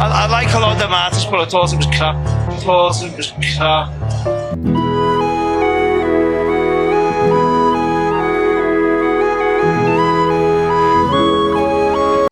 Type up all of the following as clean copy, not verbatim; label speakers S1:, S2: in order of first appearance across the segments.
S1: I like a lot of them artists, but I thought it was crap. I thought it was crap.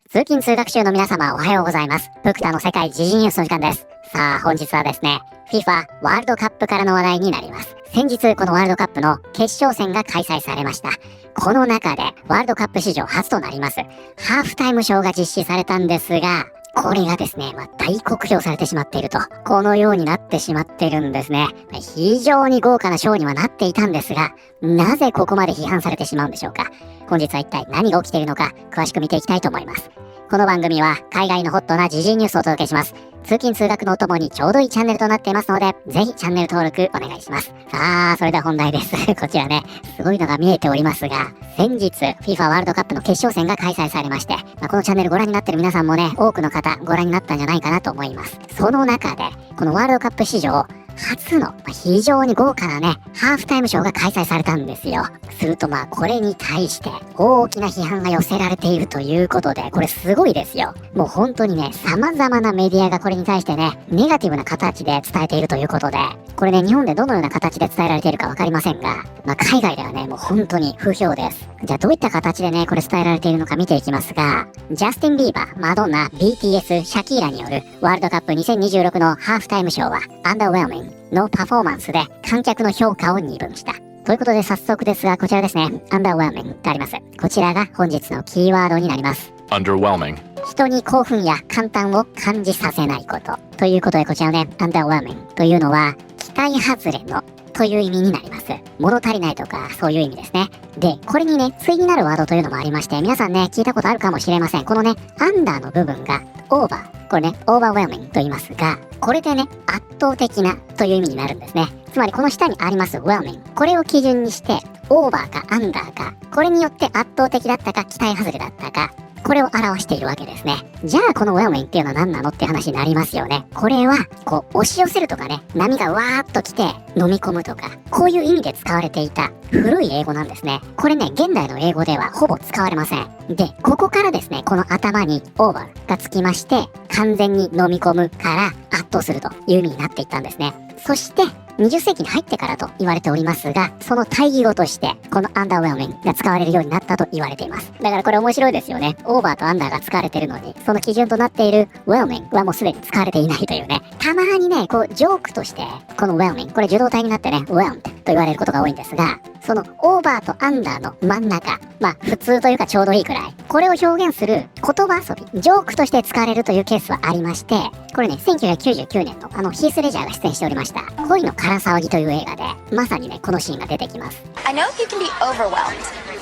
S2: 通勤通学中の皆様おはようございます。ブクタの世界時事ニュースの時間です。さあ本日はですね、FIFA ワールドカップからの話題になります。先日このワールドカップの決勝戦が開催されました。この中でワールドカップ史上初となりますハーフタイムショーが実施されたんですが、これがですね、大酷評されてしまっていると、このようになってしまっているんですね。非常に豪華なショーにはなっていたんですが、なぜここまで批判されてしまうんでしょうか。本日は一体何が起きているのか、詳しく見ていきたいと思います。この番組は海外のホットな時事ニュースをお届けします。通勤通学のお供にちょうどいいチャンネルとなっていますので、ぜひチャンネル登録お願いします。さあ、それでは本題です。こちらね、すごいのが見えておりますが、先日 FIFA ワールドカップの決勝戦が開催されまして、このチャンネルご覧になっている皆さんもね、多くの方ご覧になったんじゃないかなと思います。その中で、このワールドカップ史上初の非常に豪華なね、ハーフタイムショーが開催されたんですよ。するとこれに対して大きな批判が寄せられているということで、これすごいですよ。もう本当にね、様々なメディアがこれに対してね、ネガティブな形で伝えているということで、これね、日本でどのような形で伝えられているかわかりませんが、海外ではね、もう本当に不評です。じゃあどういった形でね、これ伝えられているのか見ていきますが、ジャスティン・ビーバー、マドンナ、BTS、シャキーラによるワールドカップ2026のハーフタイムショーは、アンダーウェルミングのパフォーマンスで観客の評価を二分した。ということで早速ですが、こちらですね、アンダーウェルミングとあります。こちらが本日のキーワードになります。
S3: Underwhelming。
S2: 人に興奮や感嘆を感じさせないこと。ということでこちらね、アンダーウェルミングというのは、期待外れのという意味になります。物足りないとかそういう意味ですね。で、これにね、対になるワードというのもありまして、皆さんね、聞いたことあるかもしれません。このね、アンダーの部分がオーバー。これね、オーバーウェルミングと言いますが、これでね、圧倒的なという意味になるんですね。つまりこの下にありますウェルミング。これを基準にして、オーバーかアンダーか、これによって圧倒的だったか期待外れだったか、これを表しているわけですね。じゃあこのウェルミングっていうのは何なのって話になりますよね。これは押し寄せるとかね、波がわーっと来て飲み込むとか、こういう意味で使われていた古い英語なんですね。これね、現代の英語ではほぼ使われません。で、ここからですね、この頭にオーバーがつきまして、完全に飲み込むから圧倒するという意味になっていったんですね。そして20世紀に入ってからと言われておりますが、その対義語としてこのアンダーウェルミングが使われるようになったと言われています。だからこれ面白いですよね。オーバーとアンダーが使われているのに、その基準となっているウェルミングはもうすでに使われていないというね。たまにね、ジョークとしてこのウェルミング、これ受動体になってね、ウェルムと言われることが多いんですが、そのオーバーとアンダーの真ん中、普通というかちょうどいいくらい、これを表現する言葉遊び、ジョークとして使われるというケースはありまして、これね、1999年のヒース・レジャーが出演しておりました恋のから騒ぎという映画で、まさにね、このシーンが出てきます。
S4: I know you can be overwhelmed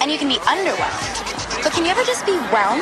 S4: and you can be underwhelmed, but can you ever just be whelmed?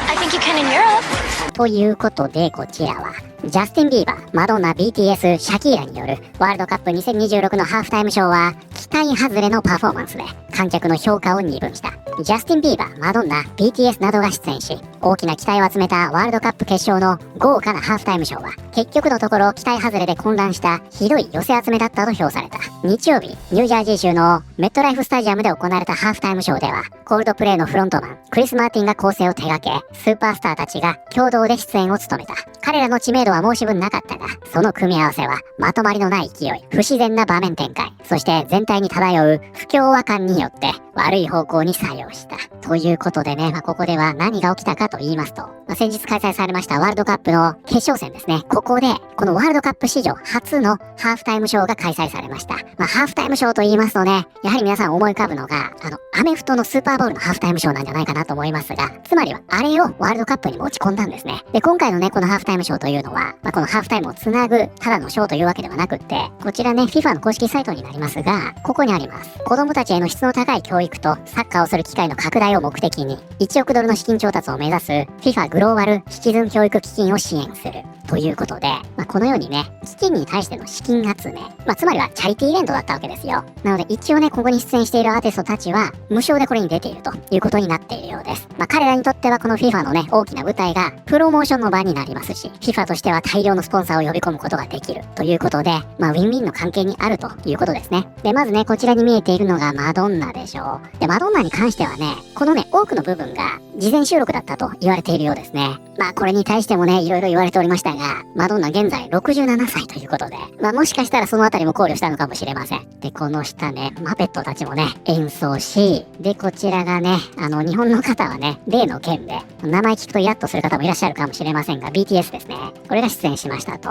S4: I think you can in Europe.
S2: ということで、こちらはジャスティン・ビーバー、マドンナ、BTS、シャキーラによるワールドカップ2026のハーフタイムショーは、期待外れのパフォーマンスで観客の評価を二分した。ジャスティン・ビーバー、マドンナ、BTS などが出演し、大きな期待を集めたワールドカップ決勝の豪華なハーフタイムショーは、結局のところ期待外れで混乱したひどい寄せ集めだったと評された。日曜日、ニュージャージー州のメットライフスタジアムで行われたハーフタイムショーでは、コールドプレイのフロントマン、クリス・マーティンが構成を手掛け、スーパースターたちが共同で出演を務めた。彼らの知名度は申し分なかったが、その組み合わせはまとまりのない勢い、不自然な場面展開、そして全体に漂う不協和感によって悪い方向に作用した。ということでね、ここでは何が起きたかと言いますと、先日開催されましたワールドカップの決勝戦ですね。ここで、このワールドカップ史上初のハーフタイムショーが開催されました。ハーフタイムショーと言いますとね、やはり皆さん思い浮かぶのが、アメフトのスーパーボウルのハーフタイムショーなんじゃないかなと思いますが、つまりはあれをワールドカップに持ち込んだんですね。で、今回のね、このハーフタイムショーというのは、このハーフタイムをつなぐただのショーというわけではなくって、こちらね、FIFA の公式サイトになりますが、ここにあります。子供たちへの質の高い教育とサッカーをする機会の拡大を目的に、1億ドルの資金調達を目指す FIFA グローバルシチズン教育基金を支援する。ということで、このようにね、基金に対しての資金集め、つまりはチャリティーイベントだったわけですよ。なので一応ね、ここに出演しているアーティストたちは無償でこれに出ているということになっているようです。彼らにとってはこの FIFA のね、大きな舞台がプロモーションの場になりますし、FIFA としては大量のスポンサーを呼び込むことができるということで、ウィンウィンの関係にあるということですね。で、まずね、こちらに見えているのがマドンナでしょと。で、マドンナに関してはね、このね、多くの部分が事前収録だったと言われているようですね。まあこれに対してもね、いろいろ言われておりましたが、マドンナ現在67歳ということで、まあもしかしたらそのあたりも考慮したのかもしれません。で、この下ね、マペットたちもね、演奏し、で、こちらがね、日本の方はね、例の件で、名前聞くとイラッとする方もいらっしゃるかもしれませんが、BTS ですね。これが出演しましたと。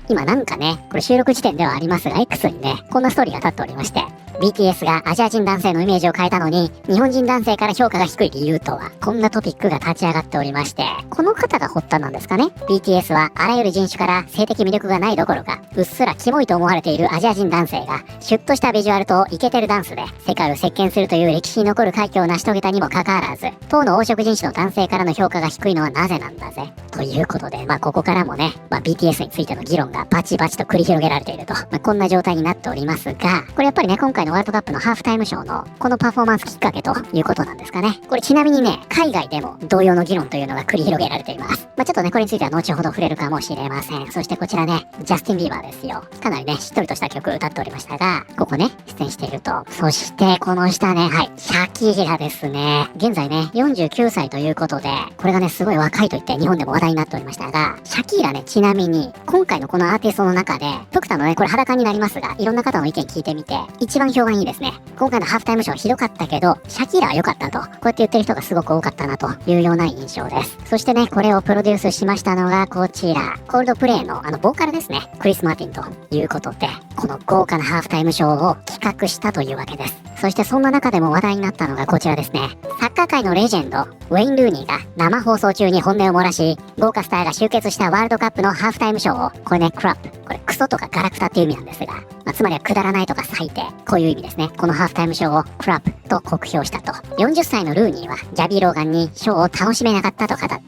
S2: 今なんかね、これ収録時点ではありますが、X にね、こんなストーリーが立っておりまして、BTS がアジア人男性のイメージを変えたのに、日本人男性から評価が低い理由とは、こんなトピックが立ち上がっておりまして、この方が発端なんですかね。BTS はあらゆる人種から性的魅力がないどころか、うっすらキモいと思われているアジア人男性が、シュッとしたビジュアルとイケてるダンスで、世界を席巻するという歴史に残る快挙を成し遂げたにもかかわらず、当の黄色人種の男性からの評価が低いのはなぜなんだぜ。ということで、まあここからもね、BTS についての議論がバチバチと繰り広げられていると、こんな状態になっておりますが、これやっぱりね、今回のワールドカップのハーフタイムショーのこのパフォーマンスきっかけということなんですかね。これちなみにね、海外でも同様の議論というのが繰り広げられています。ちょっとね、これについては後ほど触れるかもしれません。そしてこちらね、ジャスティン・ビーバーですよ。かなりね、しっとりとした曲を歌っておりましたが、ここね、出演していると。そしてこの下ね、はい、シャキーラですね。現在ね、49歳ということで、これがね、すごい若いと言って日本でも話題になっておりましたが、シャキーラね、ちなみに、今回のこのアーティストの中で、福田のね、これ裸になりますが、いろんな方の意見聞いてみて、一番評判いいですね。今回のハーフタイムショーひどかったけど、シャキーラは良かったと、こうやって言ってる人がすごく多かったなというような印象です。そしてね、これをプロデュースしましたのがこちら、コールドプレイのボーカルですね、クリス・マーティンということで、この豪華なハーフタイムショーを企画したというわけです。そしてそんな中でも話題になったのがこちらですね。サッカー界のレジェンド、ウェイン・ルーニーが生放送中に本音を漏らし、豪華スターが集結したワールドカップのハーフタイムショーを、これね、クラップ、これクソとかガラクタっていう意味なんですが、つまりはくだらないとか最低、こういう意味ですね。このハーフタイムショーをクラップと酷評したと。40歳のルーニーはギャビー・ローガンにショーを楽しめなかったと語った。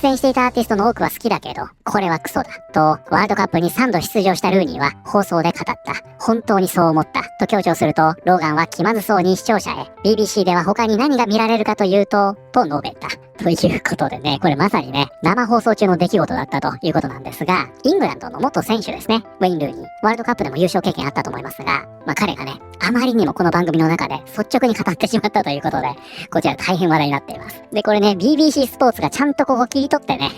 S2: 出演していたアーティストの多くは好きだけど、これはクソだと、ワールドカップに3度出場したルーニーは放送で語った。本当にそう思ったと強調すると、ローガンは気まずそうに視聴者へ、 BBC では他に何が見られるかというと述べた。ということでね、これまさにね、生放送中の出来事だったということなんですが、イングランドの元選手ですね、ウェイン・ルーニー、ワールドカップでも優勝経験あったと思いますが、彼がね、あまりにもこの番組の中で率直に語ってしまったということで、こちら大変話題になっています。で、これね、BBC スポーツがちゃんとここ切り取ってね、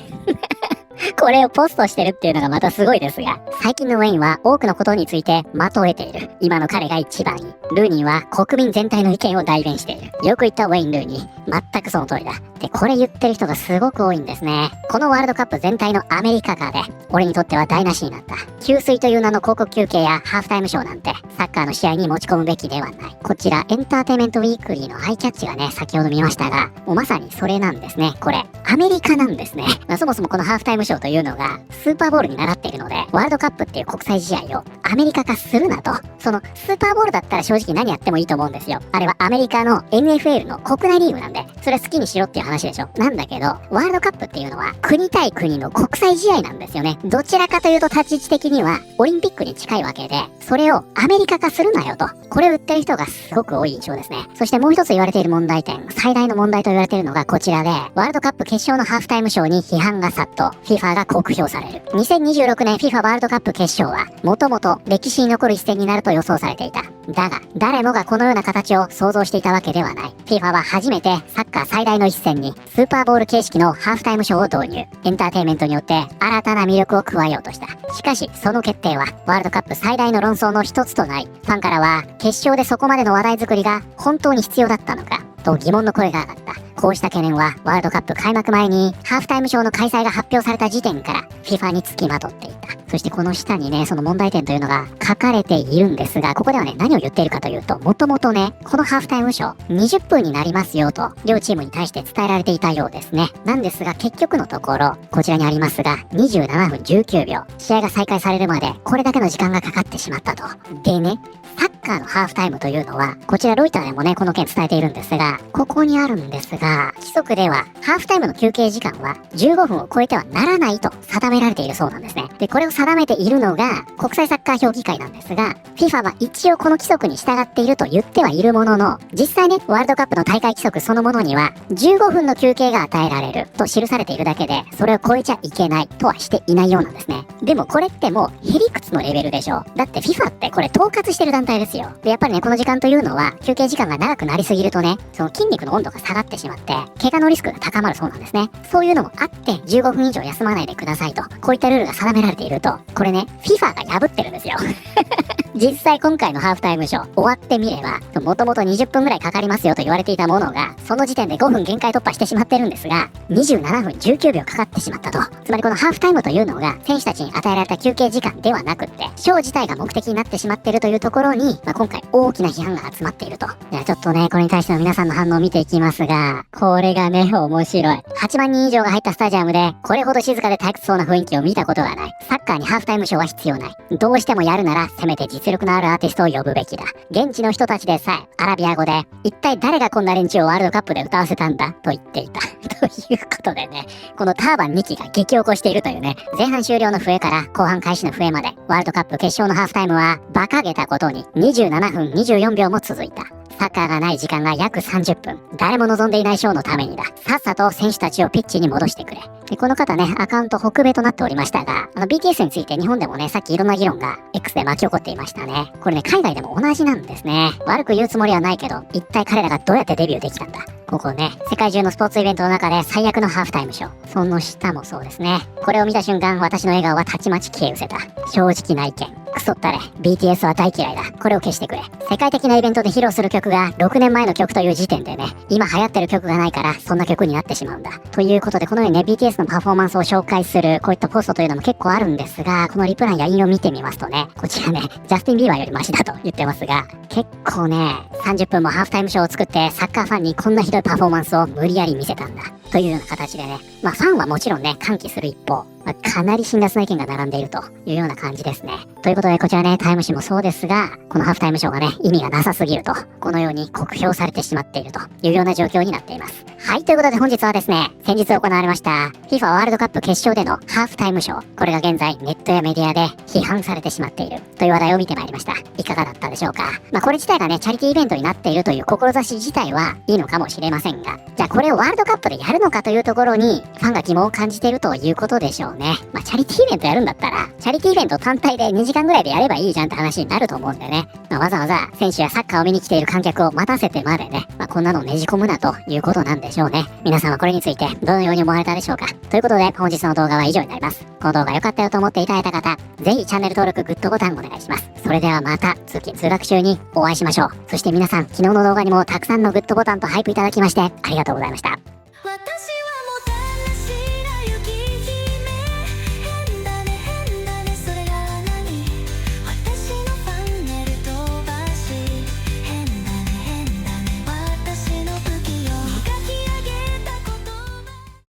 S2: これをポストしてるっていうのがまたすごいですが、最近のウェインは多くのことについて的を得ている。今の彼が一番いい。ルーニーは国民全体の意見を代弁している。よく言ったウェイン・ルーニー。全くその通りだ。で、これ言ってる人がすごく多いんですね。このワールドカップ全体のアメリカ化で、俺にとっては台無しになった。給水という名の広告休憩やハーフタイムショーなんて、サッカーの試合に持ち込むべきではない。こちら、エンターテイメントウィークリーのアイキャッチがね、先ほど見ましたが、もうまさにそれなんですね。これ、アメリカなんですね。そもそもこのハーフタイムショーというのが、スーパーボールに習っているので、ワールドカップっていう国際試合をアメリカ化するなと。その、スーパーボールだったら正直何やってもいいと思うんですよ。あれはアメリカの NFL の国内リーグなんで、それは好きにしろっていう話でしょ。なんだけど、ワールドカップっていうのは、国対国の国際試合なんですよね。どちらかというと立ち位置的には、オリンピックに近いわけで、それをアメリカ化するなよと。これを言ってる人がすごく多い印象ですね。そしてもう一つ言われている問題点、最大の問題と言われているのがこちらで、ワールドカップ決勝のハーフタイムショーに批判が殺到、FIFA が酷評される。2026年 FIFA ワールドカップ決勝は、もともと歴史に残る一戦になると予想されていた。だが、誰もがこのような形を想像していたわけではない。FIFA は初めてサッカー最大の一戦に、スーパーボール形式のハーフタイムショーを導入。エンターテインメントによって新たな魅力を加えようとした。しかし、その決定は、ワールドカップ最大の論争の一つとなり、ファンからは、決勝でそこまでの話題作りが本当に必要だったのか、と疑問の声が上がった。こうした懸念は、ワールドカップ開幕前に、ハーフタイムショーの開催が発表された時点から、FIFA につきまとっていた。そしてこの下にね、その問題点というのが書かれているんですが、ここではね、何を言っているかというと、もともとね、このハーフタイムショー、20分になりますよと、両チームに対して伝えられていたようですね。なんですが、結局のところ、こちらにありますが、27分19秒、試合が再開されるまで、これだけの時間がかかってしまったと。でね、サッカーのハーフタイムというのは、こちらロイターでもね、この件伝えているんですが、ここにあるんですが、規則では、ハーフタイムの休憩時間は15分を超えてはならないと定められているそうなんですね。で、これを定めているのが、国際サッカー評議会なんですが、FIFA は一応この規則に従っていると言ってはいるものの、実際ね、ワールドカップの大会規則そのものには、15分の休憩が与えられると記されているだけで、それを超えちゃいけないとはしていないようなんですね。でもこれってもう、へりくつのレベルでしょ。だって FIFA ってこれ統括してる団体ですですよ。で、やっぱりね、この時間というのは、休憩時間が長くなりすぎるとね、その筋肉の温度が下がってしまって、怪我のリスクが高まるそうなんですね。そういうのもあって、15分以上休まないでくださいと、こういったルールが定められていると、これね、FIFA が破ってるんですよ。実際今回のハーフタイムショー終わってみれば、もともと20分ぐらいかかりますよと言われていたものが、その時点で5分限界突破してしまってるんですが、27分19秒かかってしまったと。つまりこのハーフタイムというのが、選手たちに与えられた休憩時間ではなくって、ショー自体が目的になってしまっているというところに、今回大きな批判が集まっていると。いや、ちょっとね、これに対しての皆さんの反応を見ていきますが、これがね、面白い。8万人以上が入ったスタジアムで、これほど静かで退屈そうな雰囲気を見たことがない。サッカーにハーフタイムショーは必要ない。どうしてもやるなら、せめて実力のあるアーティストを呼ぶべきだ。現地の人たちでさえ、アラビア語で、一体誰がこんな連中をワールドカップで歌わせたんだと言っていた。ということでね、このターバン2期が激起こしているというね、前半終了の笛から後半開始の笛まで、ワールドカップ決勝のハーフタイムは、馬鹿げたことに27分24秒も続いた。サッカーがない時間が約30分。誰も望んでいないショーのためにだ。さっさと選手たちをピッチに戻してくれ。で、この方ね、アカウント北米となっておりましたが、BTS について日本でもね、さっきいろんな議論が X で巻き起こっていましたね。これね、海外でも同じなんですね。悪く言うつもりはないけど、一体彼らがどうやってデビューできたんだ。ここね、世界中のスポーツイベントの中で最悪のハーフタイムショー。その下もそうですね。これを見た瞬間、私の笑顔はたちまち消え失せた。正直な意見。クソったれ。BTS は大嫌いだ。これを消してくれ。世界的なイベントで披露する曲が6年前の曲という時点でね、今流行ってる曲がないから、そんな曲になってしまうんだ。ということで、このようにね、BTS のパフォーマンスを紹介する、こういったポストというのも結構あるんですが、このリプランや引用を見てみますとね、こちらね、ジャスティン・ビーバーよりマシだと言ってますが、結構ね、30分もハーフタイムショーを作って、サッカーファンにこんなひどいパフォーマンスを無理やり見せたんだ。というような形でね、ファンはもちろんね、歓喜する一方、かなり辛辣な意見が並んでいるというような感じですね。ということで、こちらね、タイム誌もそうですが、このハーフタイムショーがね、意味がなさすぎると、このように酷評されてしまっているというような状況になっています。はい、ということで本日はですね、先日行われました FIFA ワールドカップ決勝でのハーフタイムショー、これが現在ネットやメディアで批判されてしまっているという話題を見てまいりました。いかがだったでしょうか。これ自体がね、チャリティーイベントになっているという志自体はいいのかもしれませんが、じゃあこれをワールドカップでやるのかというところに、ファンが疑問を感じているということでしょうね。チャリティーイベントやるんだったら、チャリティーイベント単体で2時間ぐらいでやればいいじゃんって話になると思うんでね。わざわざ選手やサッカーを見に来ている観客を待たせてまでね、こんなのをねじ込むなということなんでしょうね。皆さんはこれについてどのように思われたでしょうか。ということで本日の動画は以上になります。この動画良かったよと思っていただいた方、ぜひチャンネル登録、グッドボタンお願いします。それではまた通勤通学中にお会いしましょう。そして皆さん、昨日の動画にもたくさんのグッドボタンとハイプいただきましてありがとうございました。